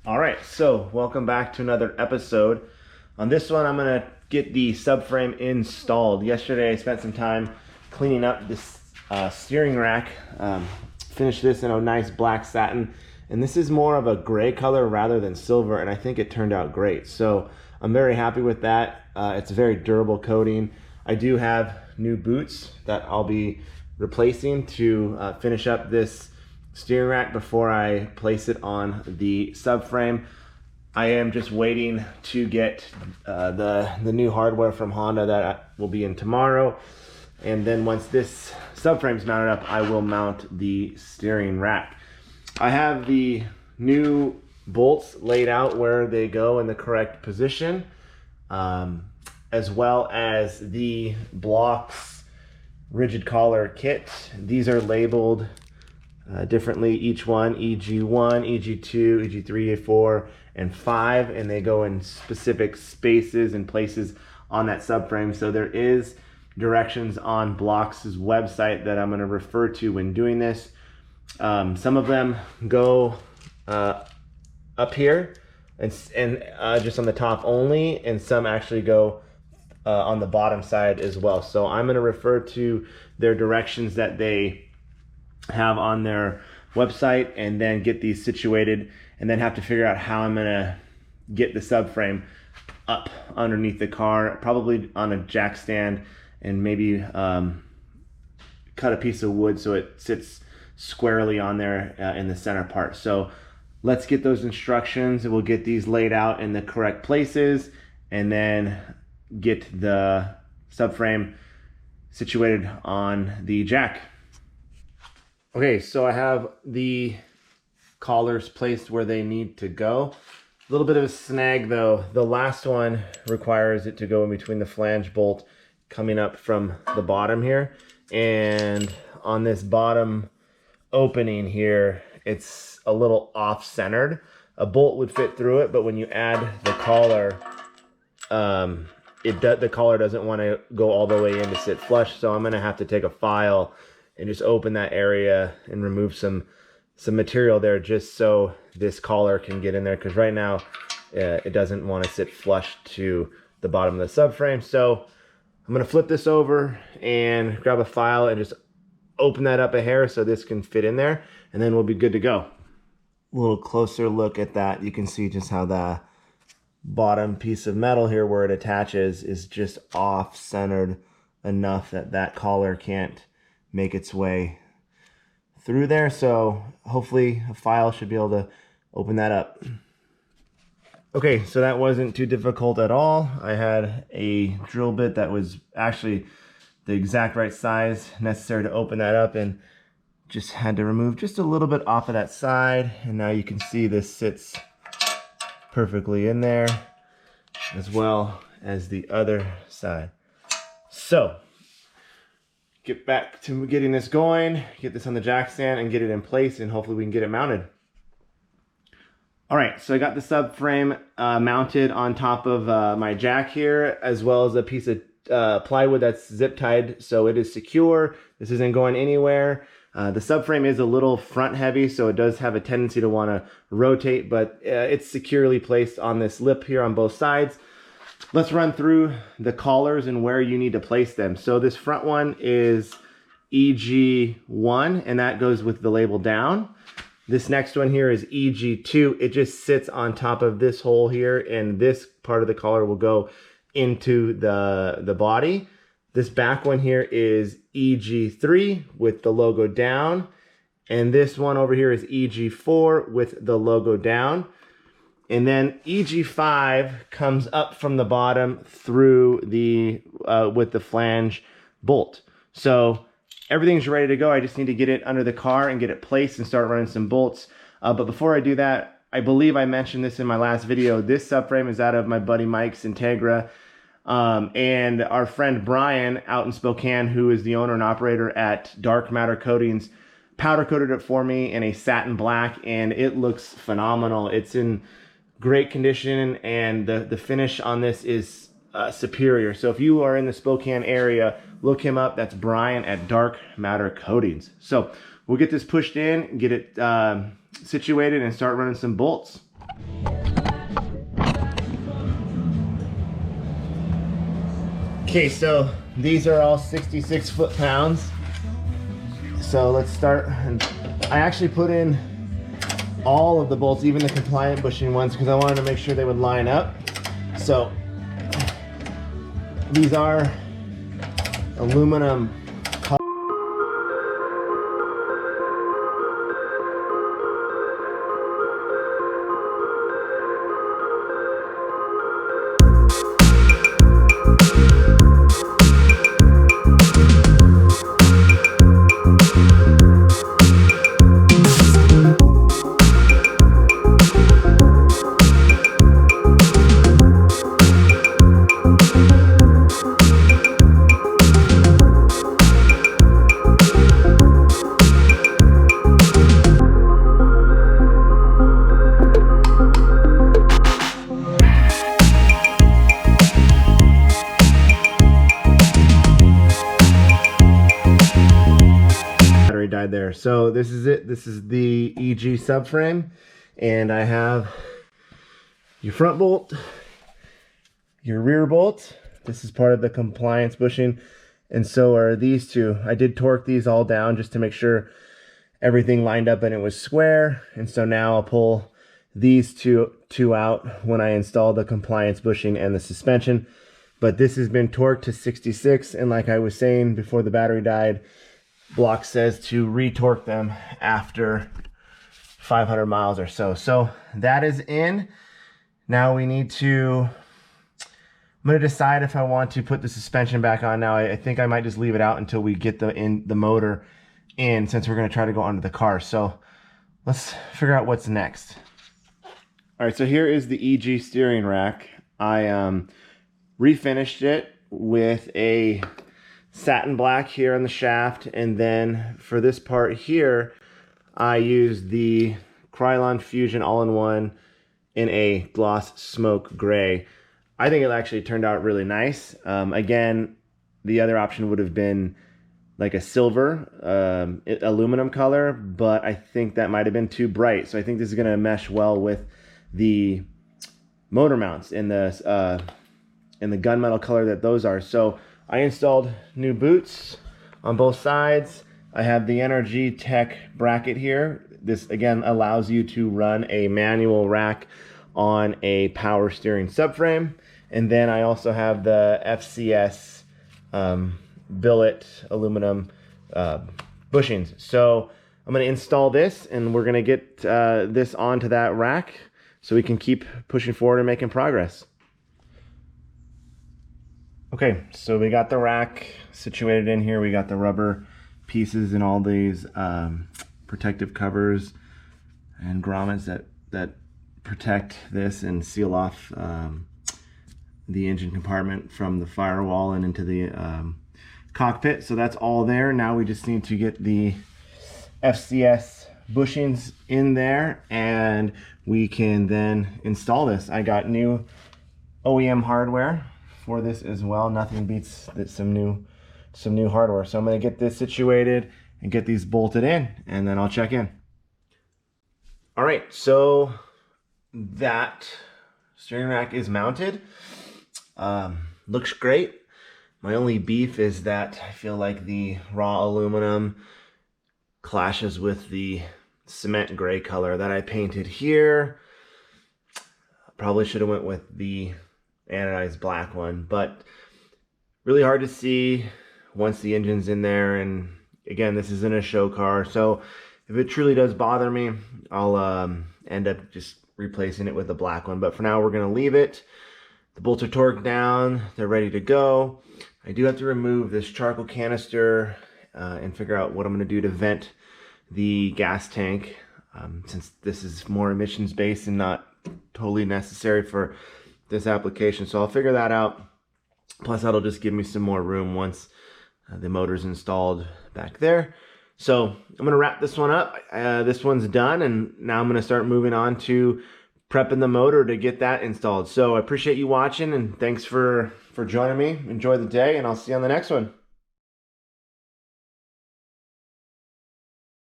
All right, so welcome back to another episode. On this one, I'm gonna get the subframe installed. Yesterday, I spent some time cleaning up this steering rack. Finished this in a nice black satin, and this is more of a gray color rather than silver, and I think it turned out great. So I'm very happy with that. It's a very durable coating. I do have new boots that I'll be replacing to finish up this steering rack before I place it on the subframe. I am just waiting to get the new hardware from Honda that will be in tomorrow. And then once this subframe's mounted up, I will mount the steering rack. I have the new bolts laid out where they go in the correct position, as well as the BLOX rigid collar kit. These are labeled differently, each one, EG1, EG2, EG3, E4, and 5, and they go in specific spaces and places on that subframe. So there is directions on BLOX's website that I'm going to refer to when doing this. Some of them go up here and just on the top only, and some actually go on the bottom side as well. So I'm going to refer to their directions that they have on their website and then get these situated, and then have to figure out how I'm gonna get the subframe up underneath the car, probably on a jack stand, and maybe cut a piece of wood so it sits squarely on there in the center part. So let's get those instructions, and we'll get these laid out in the correct places, and then get the subframe situated on the jack. Okay, so I have the collars placed where they need to go. A little bit of a snag though. The last one requires it to go in between the flange bolt coming up from the bottom here. And on this bottom opening here, it's a little off-centered. A bolt would fit through it, but when you add the collar, the collar doesn't want to go all the way in to sit flush. So I'm gonna have to take a file and just open that area and remove some material there, just so this collar can get in there, because right now it doesn't want to sit flush to the bottom of the subframe. So I'm going to flip this over and grab a file and just open that up a hair so this can fit in there, and then we'll be good to go. A little closer look at that, you can see just how the bottom piece of metal here where it attaches is just off-centered enough that that collar can't make its way through there. So hopefully a file should be able to open that up. Okay, so that wasn't too difficult at all. I had a drill bit that was actually the exact right size necessary to open that up, and just had to remove just a little bit off of that side. And now you can see this sits perfectly in there, as well as the other side. So get back to getting this going, get this on the jack stand and get it in place, and hopefully we can get it mounted. All right, so I got the subframe mounted on top of my jack here, as well as a piece of plywood that's zip tied so it is secure. This isn't going anywhere. The subframe is a little front heavy, so it does have a tendency to want to rotate, but it's securely placed on this lip here on both sides. Let's run through the collars and where you need to place them. So this front one is EG1, and that goes with the label down. This next one here is EG2. It just sits on top of this hole here, and this part of the collar will go into the body. This back one here is EG3 with the logo down, and this one over here is EG4 with the logo down. And then EG5 comes up from the bottom through the with the flange bolt. So everything's ready to go. I just need to get it under the car and get it placed and start running some bolts. But before I do that, I believe I mentioned this in my last video. This subframe is out of my buddy Mike's Integra. And our friend Brian out in Spokane, who is the owner and operator at Dark Matter Coatings, powder coated it for me in a satin black, and it looks phenomenal. It's in great condition, and the finish on this is superior. So if you are in the Spokane area, look him up. That's Brian at Dark Matter Coatings. So we'll get this pushed in, get it situated, and start running some bolts. Okay, so these are all 66 foot-pounds. So let's start. And I actually put in all of the bolts, even the compliant bushing ones, because I wanted to make sure they would line up. So these are aluminum. Died there. So this is it. This is the EG subframe, and I have your front bolt, your rear bolt. This is part of the compliance bushing, and so are these two. I did torque these all down just to make sure everything lined up and it was square, and so now I'll pull these two out when I install the compliance bushing and the suspension. But this has been torqued to 66, and like I was saying before the battery died, BLOX says to retorque them after 500 miles or so. So that is in. Now we need to, I'm going to decide if I want to put the suspension back on now. I think I might just leave it out until we get the motor in, since we're going to try to go under the car. So let's figure out what's next. All right, so here is the EG steering rack. I refinished it with a satin black here on the shaft, and then for this part here I used the Krylon Fusion all-in-one in a gloss smoke gray. I think it actually turned out really nice. Again, the other option would have been like a silver aluminum color, but I think that might have been too bright, so I think this is going to mesh well with the motor mounts in the gunmetal color that those are. So I installed new boots on both sides. I have the Energy Tech bracket here. This again allows you to run a manual rack on a power steering subframe. And then I also have the FCS billet aluminum bushings. So I'm going to install this, and we're going to get this onto that rack so we can keep pushing forward and making progress. Okay, so we got the rack situated in here. We got the rubber pieces and all these protective covers and grommets that protect this and seal off the engine compartment from the firewall and into the cockpit. So that's all there. Now we just need to get the FCS bushings in there, and we can then install this. I got new OEM hardware for this as well. Nothing beats some new hardware. So I'm going to get this situated and get these bolted in, and then I'll check in. All right, so that steering rack is mounted. Looks great. My only beef is that I feel like the raw aluminum clashes with the cement gray color that I painted here. Probably should have went with the anodized black one, but really hard to see once the engine's in there. And again, this isn't a show car, so if it truly does bother me, I'll end up just replacing it with a black one. But for now, we're going to leave it. The bolts are torqued down, they're ready to go. I do have to remove this charcoal canister and figure out what I'm going to do to vent the gas tank, since this is more emissions based and not totally necessary for this application. So I'll figure that out. Plus that'll just give me some more room once the motor's installed back there. So I'm going to wrap this one up. This one's done, and now I'm going to start moving on to prepping the motor to get that installed. So I appreciate you watching, and thanks for joining me. Enjoy the day, and I'll see you on the next one.